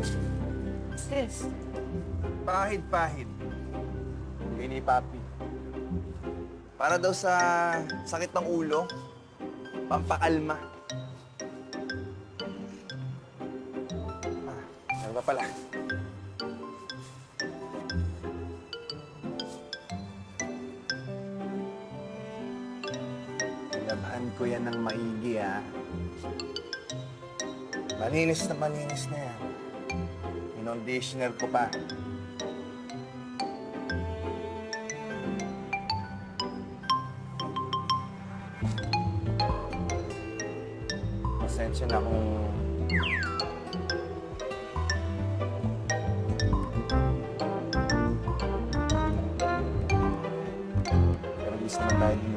Sis, Pahid-pahid. Bigay ni Papi. Para daw sa sakit ng ulo, pampakalma. Ano ba pala? Nilabhan ko yan ng maigi, ha? Malinis na yan. Inconditioner ko pa. Pasensya na kung pero di naman tayo